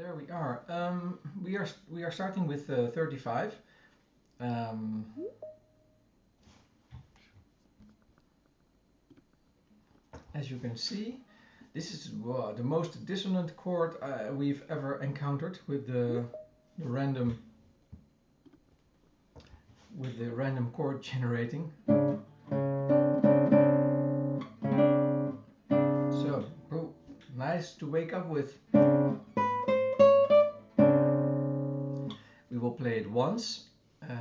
there we are. We are starting with 35. As you can see, this is the most dissonant chord we've ever encountered with the random chord generating. So, nice to wake up with. We will play it once,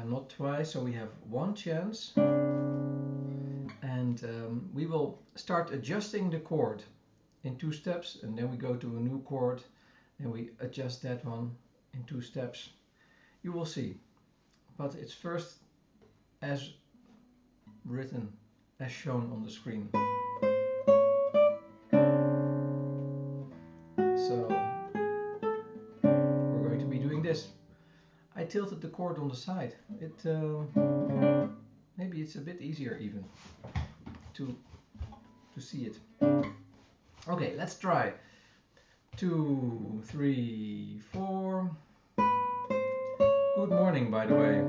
not twice, so we have one chance. And we will start adjusting the chord in 2 steps, and then we go to a new chord, and we adjust that one in 2 steps. You will see. But it's first as written, as shown on the screen. So we're going to be doing this. I tilted the chord on the side. Maybe it's a bit easier even to see it. Okay, let's try. 2, 3, 4. Good morning, by the way.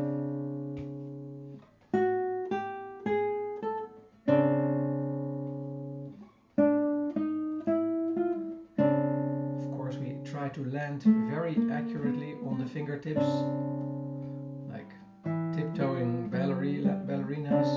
Of course, we try to land very accurately on the fingertips, like tiptoeing ballerinas.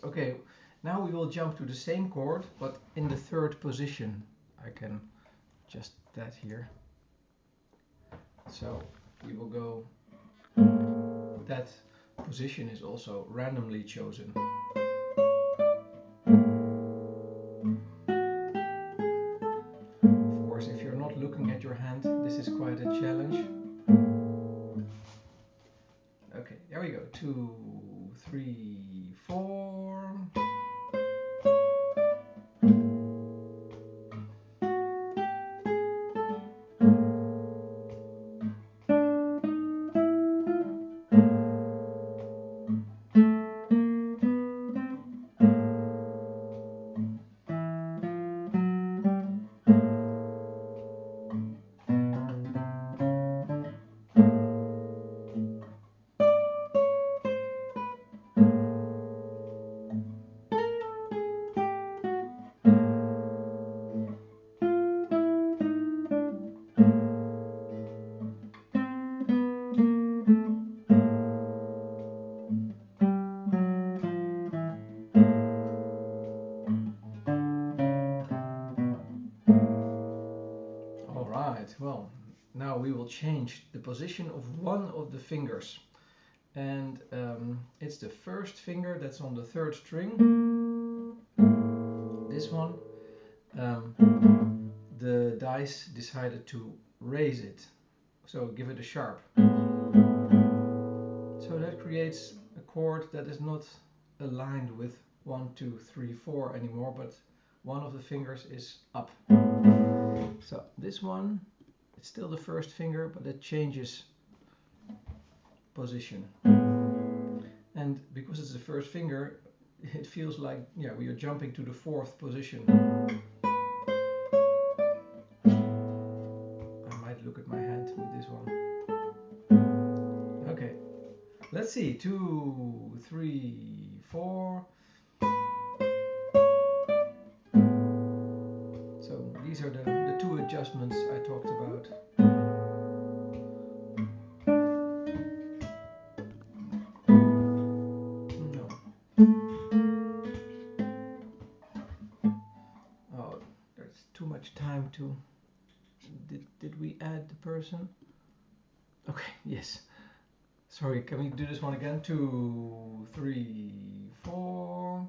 Okay, now we will jump to the same chord, but in the 3rd position. I can adjust that here. So we will go. That position is also randomly chosen. Of course, if you're not looking at your hand, this is quite a challenge. Okay, there we go. 2, 3, 4. Well, now we will change the position of one of the fingers, and it's the 1st finger that's on the 3rd string. This one. The dice decided to raise it, so give it a sharp. So that creates a chord that is not aligned with 1, 2, 3, 4 anymore, but one of the fingers is up. So this one, it's still the 1st finger, but it changes position. And because it's the 1st finger, it feels like, yeah, we are jumping to the 4th position. I might look at my hand with this one. Okay, let's see. 2, 3, 4. So these are the 2 adjustments I talked about. No. Oh, there's too much time to... Did we add the person? Okay, yes. Sorry, can we do this one again? 2, 3, 4.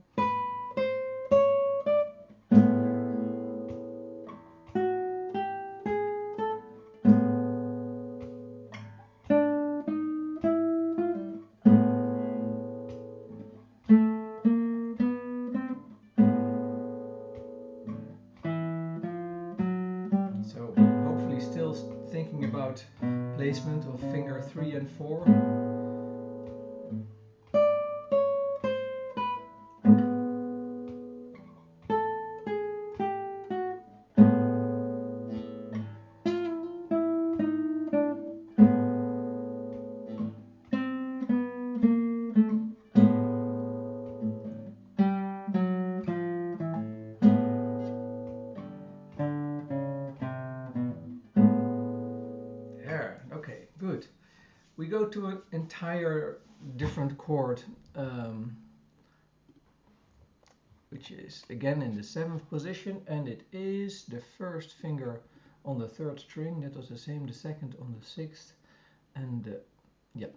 talking about placement of finger 3 and 4. Okay, good. We go to an entire different chord, which is again in the 7th position, and it is the first finger on the 3rd string. That was the same, the 2nd on the 6th, and yeah,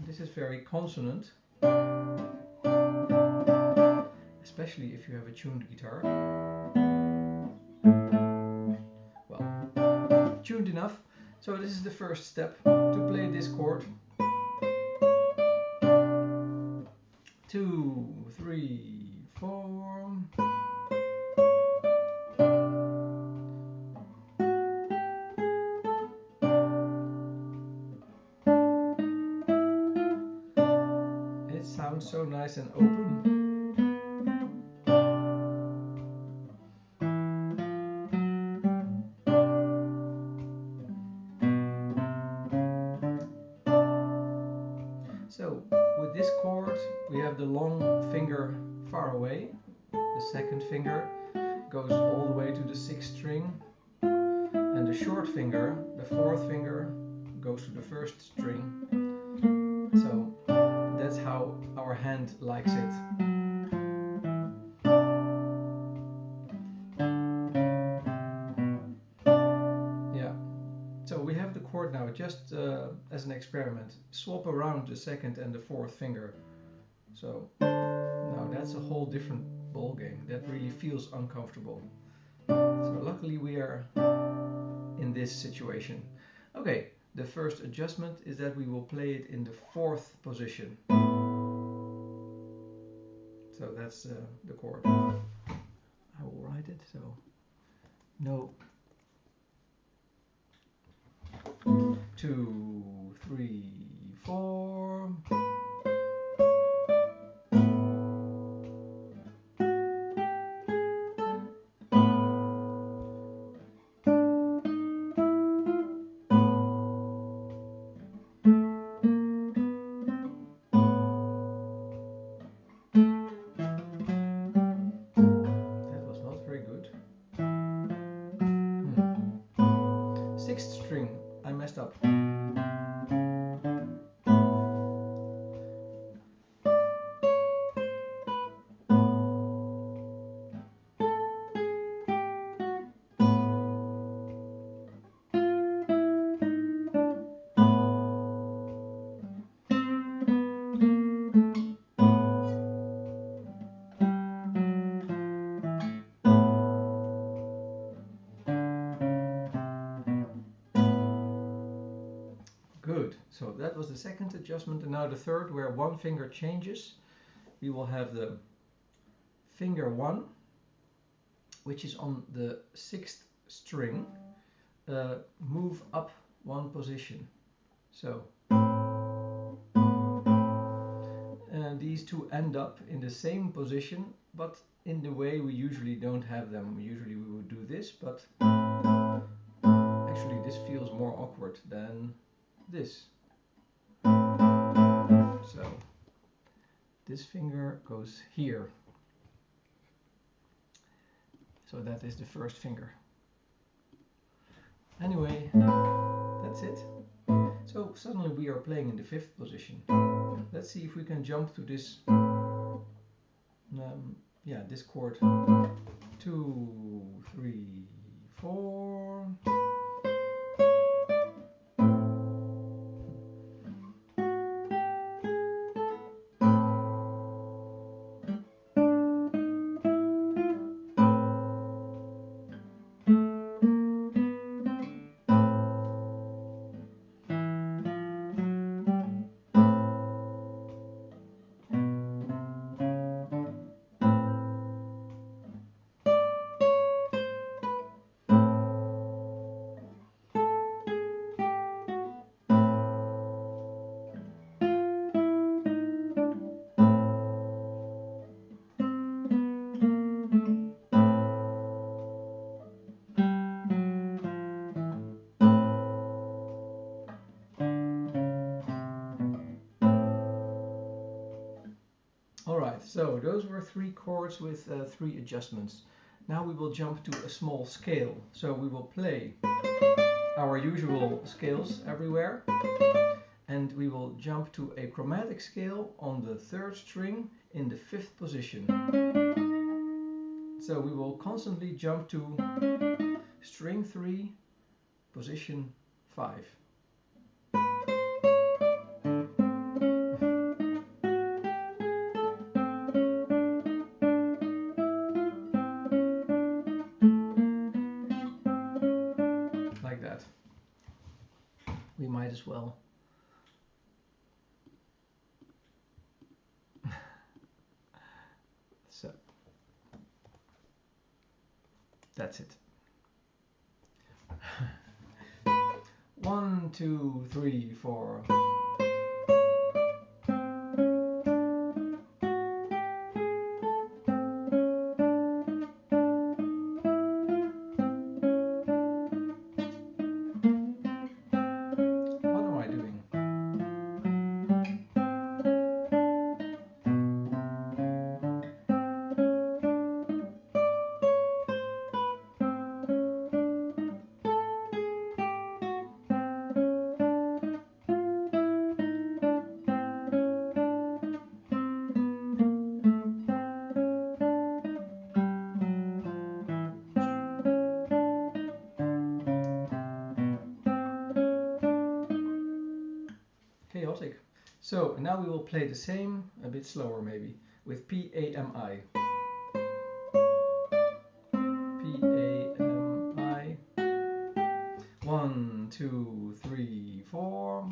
this is very consonant, especially if you have a tuned guitar. Well, tuned enough. So this is the first step to play this chord. 2, 3, 4. It sounds so nice and open. So with this chord we have the long finger far away, the 2nd finger goes all the way to the 6th string, and the short finger, the 4th finger, goes to the 1st string. So that's how our hand likes it. Yeah. So we have the chord now, just as an experiment. Swap around the 2nd and the 4th finger. So now that's a whole different ball game. That really feels uncomfortable. So luckily we are in this situation. Okay, the first adjustment is that we will play it in the 4th position. So that's the chord. I will write it, so no. 2, 3, 4. That was not very good. 6th string, I messed up. Good, so that was the 2nd adjustment, and now the 3rd, where one finger changes. We will have the finger 1, which is on the 6th string, move up 1 position. So these two end up in the same position, but in the way we usually don't have them. Usually we would do this, but actually this feels more awkward than this. So this finger goes here. So that is the 1st finger. Anyway, that's it. So suddenly we are playing in the 5th position. Let's see if we can jump to this this chord. 2, 3, 4. So those were 3 chords with 3 adjustments. Now we will jump to a small scale. So we will play our usual scales everywhere, and we will jump to a chromatic scale on the 3rd string in the 5th position. So we will constantly jump to string 3, position 5. Like that. We might as well. So that's it. 1, 2, 3, 4. What am I doing? Chaotic. So now we will play the same, a bit slower maybe, with P-A-M-I. P-A-M-I. 1, 2, 3, 4.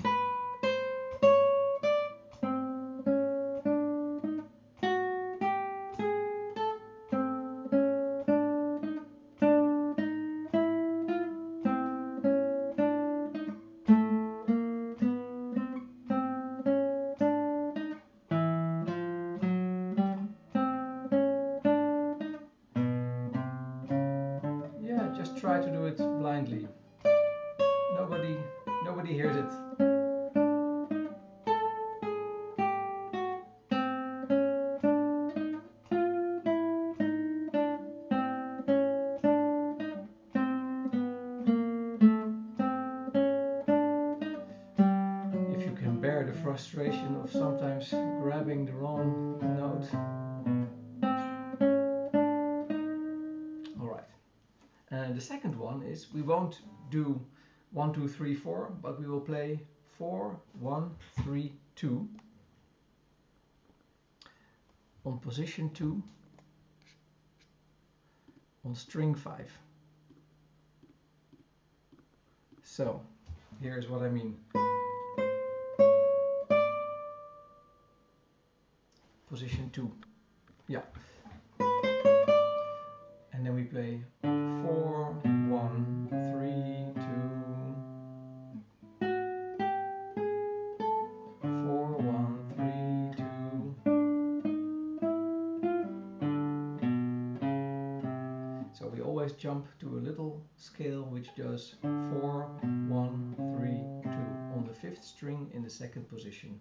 Just try to do it blindly. Nobody hears it. If you can bear the frustration of sometimes grabbing the wrong note. And the second one is we won't do 1, 2, 3, 4, but we will play 4, 1, 3, 2 on position 2 on string 5. So here's what I mean. Position 2. Yeah. And then we play 4, 1, 3, 2. 4, 1, 3, 2. So we always jump to a little scale which does 4, 1, 3, 2 on the 5th string in the 2nd position,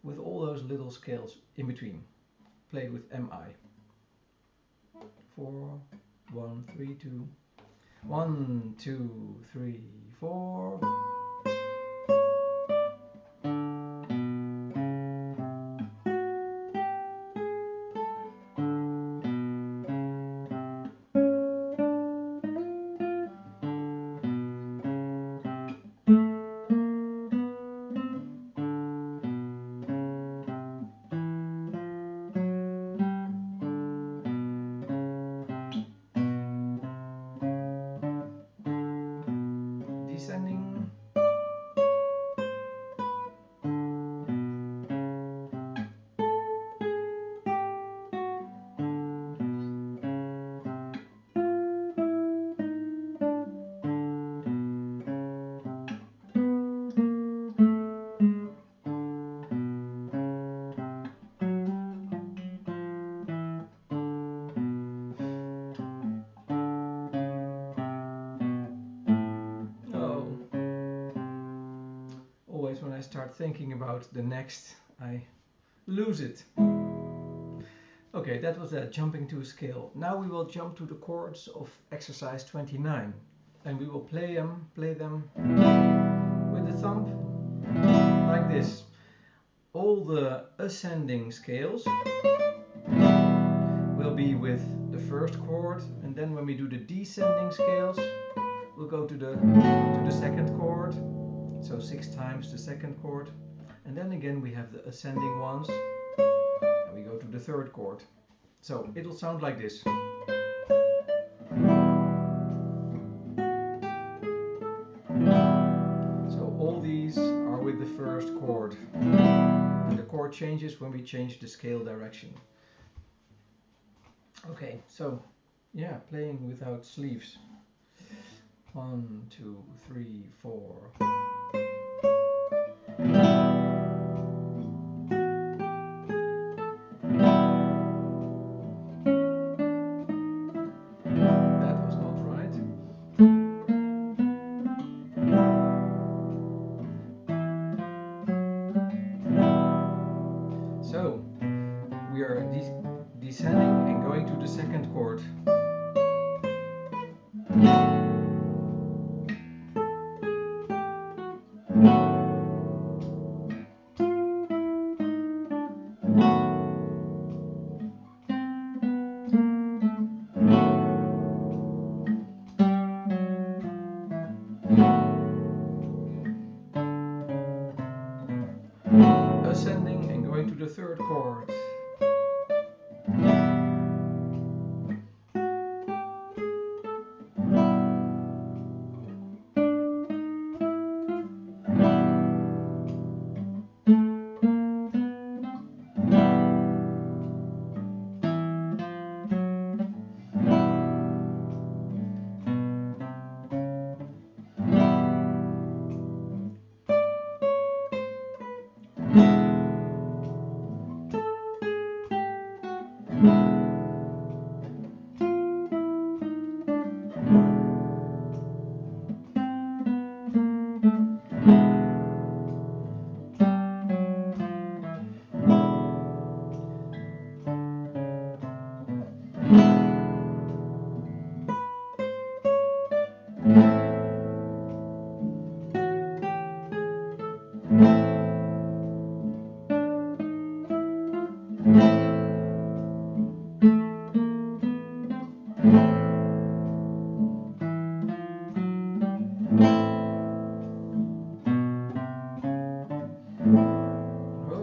with all those little scales in between, played with MI. 4, 1, 3, 2. 1, 2, 3, 4. Descending. When I start thinking about the next, I lose it. Okay, that was jumping to a scale. Now we will jump to the chords of exercise 29, and we will play them with the thumb like this. All the ascending scales will be with the first chord, and then when we do the descending scales, we'll go to the second chord, so 6 times the second chord, and then again we have the ascending ones, and we go to the third chord. So it'll sound like this. So all these are with the first chord, and the chord changes when we change the scale direction. Okay, so yeah, playing without sleeves. 1, 2, 3, 4. That was not right. So we are descending and going to the second chord. Ascending and going to the third chord.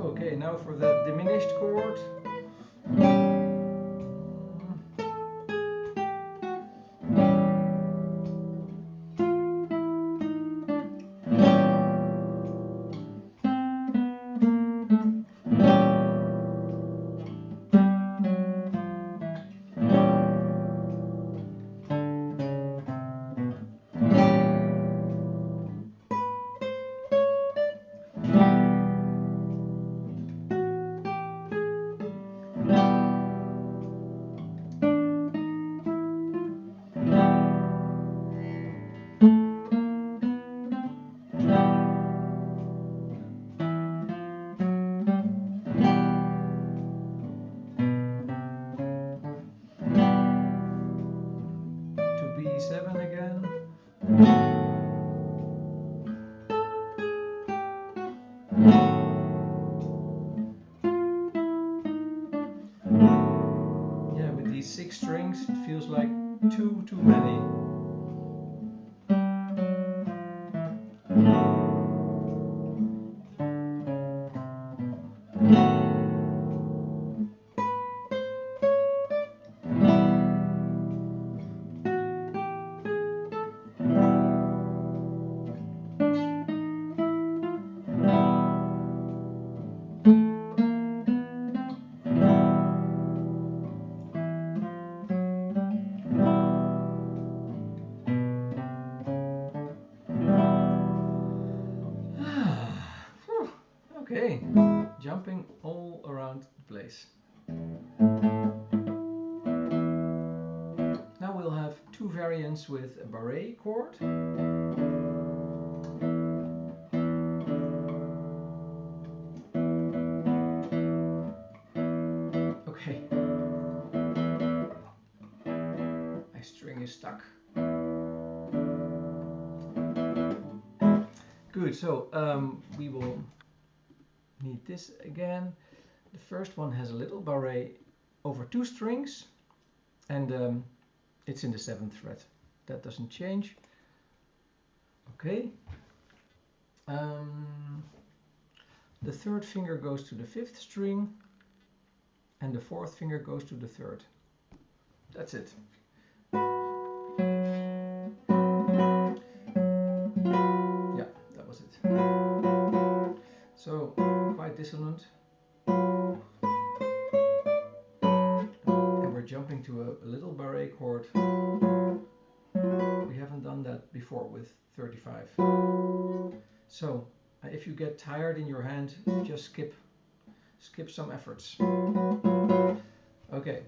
Okay, now for the diminished chord. B7 again. Yeah, with these 6 strings it feels like too many. Okay, jumping all around the place. Now we'll have 2 variants with a barré chord. Okay, Good, so we will need this again. The first one has a little barré over 2 strings, and it's in the 7th fret. That doesn't change. Okay. The 3rd finger goes to the 5th string, and the 4th finger goes to the 3rd. That's it. Yeah, that was it. So, quite dissonant. And we're jumping to a little barré chord. We haven't done that before with 35. So, if you get tired in your hand, just skip some efforts. Okay.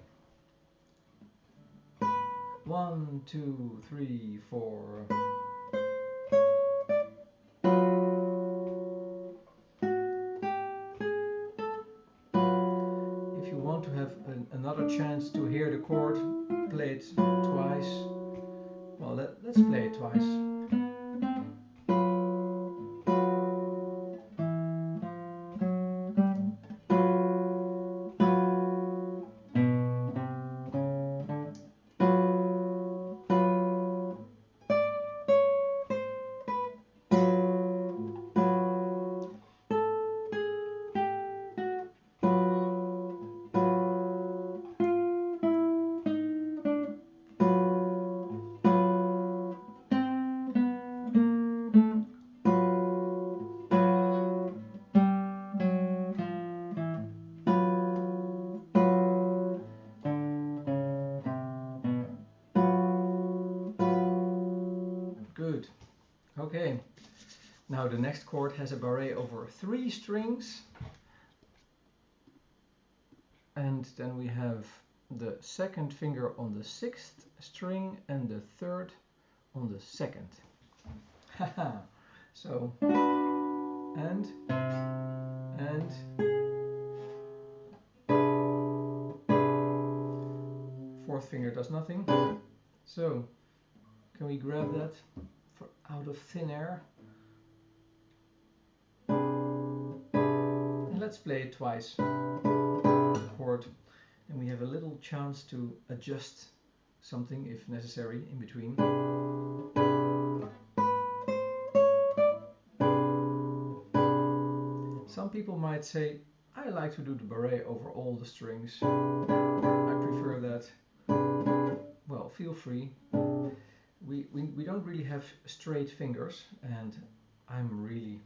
1, 2, 3, 4. If you want to have another chance to hear the chord, play it twice. Well, let's play it twice. Good. Okay. Now the next chord has a barré over 3 strings. And then we have the 2nd finger on the 6th string and the 3rd on the 2nd. Haha. So, and 4th finger does nothing. So, can we grab that out of thin air? And let's play it twice. Chord, and we have a little chance to adjust something if necessary in between. Some people might say, I like to do the barré over all the strings. I prefer that. Well, feel free. We don't really have straight fingers, and I'm really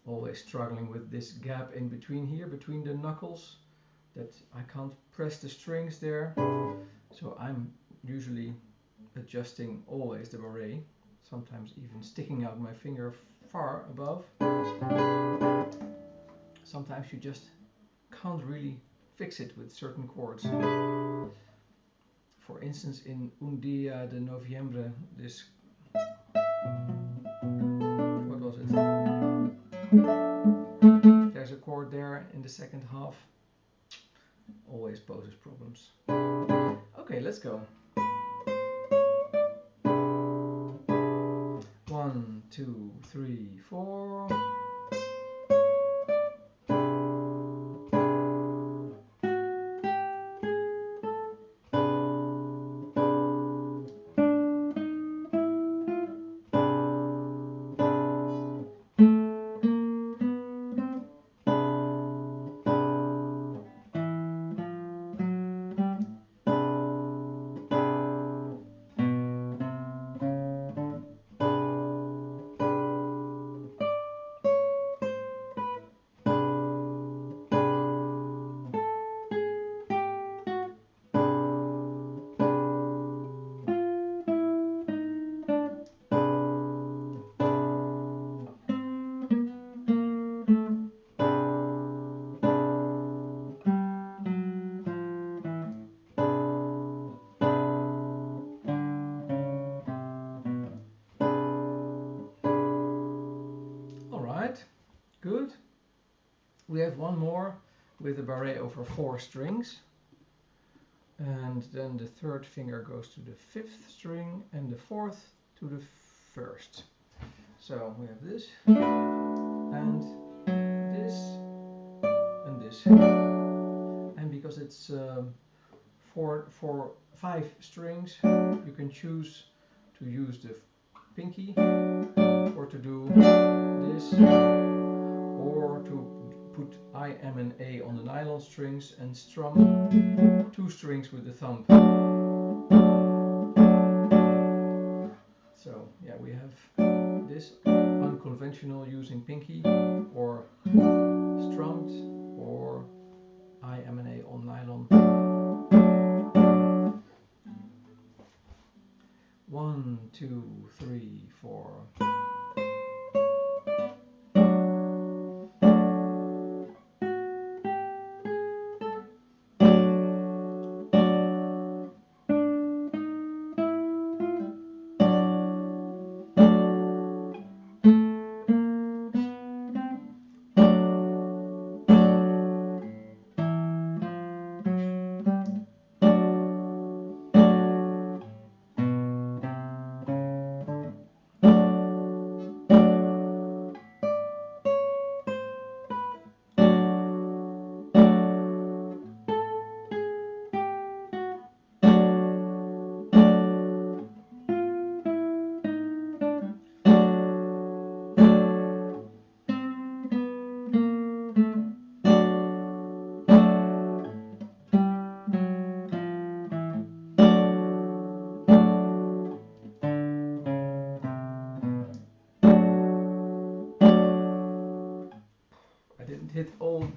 always struggling with this gap in between here, between the knuckles, that I can't press the strings there. So I'm usually adjusting always the barré, sometimes even sticking out my finger far above. Sometimes you just can't really fix it with certain chords. For instance, in Un Día de Noviembre, this, what was it? There's a chord there in the 2nd half. Always poses problems. Okay, let's go. 1, 2, 3, 4. Good. We have one more with a barré over 4 strings, and then the 3rd finger goes to the 5th string and the 4th to the 1st. So we have this, and this, and this. And because it's for 5 strings, you can choose to use the pinky, or to do this, or to put I, M and A on the nylon strings and strum 2 strings with the thumb. So yeah, we have this unconventional using pinky, or strummed, or I, M and A on nylon. 1, 2, 3, 4. I didn't hit all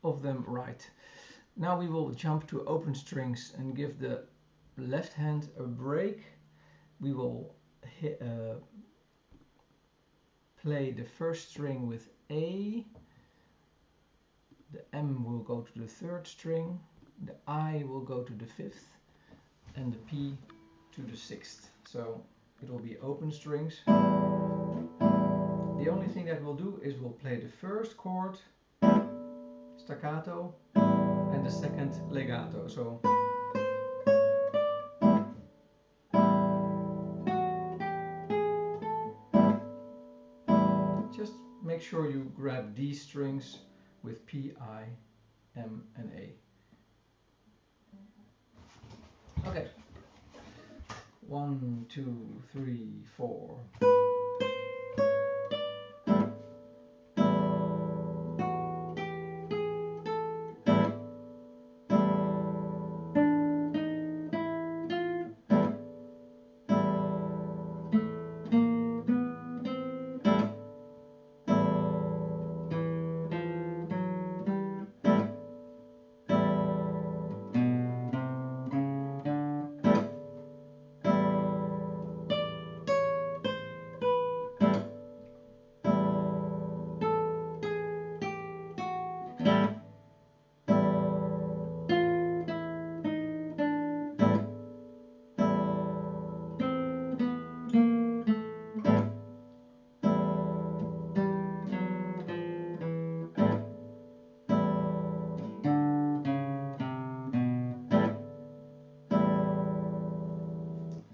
of them right. Now we will jump to open strings and give the left hand a break. We will play the first string with A, the M will go to the 3rd string, the I will go to the 5th, and the P to the 6th. So it will be open strings. The only thing that we'll do is we'll play the first chord staccato and the second legato. So just make sure you grab these strings with P, I, M and A. Okay. 1, 2, 3, 4.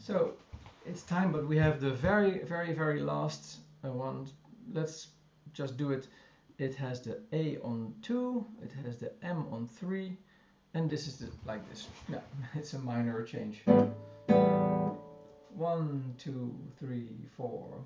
So it's time, but we have the very last one. Let's just do it. It has the A on 2, it has the M on 3, and this is like this. Yeah, it's a minor change. 1, 2, 3, 4.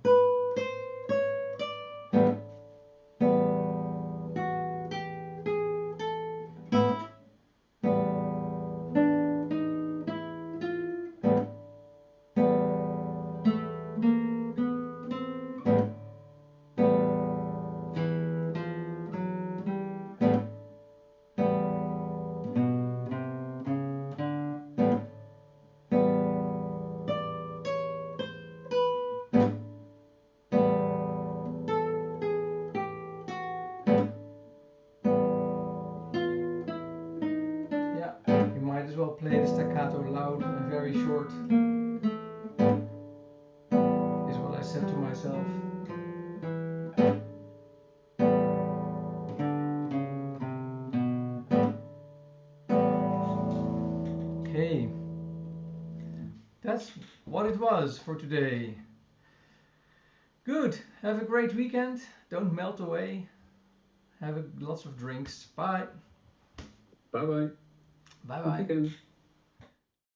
Might as well play the staccato loud and very short, is what I said to myself. Okay, that's what it was for today. Good. Have a great weekend. Don't melt away. Have lots of drinks. Bye. Bye bye. Bye Good bye. weekend.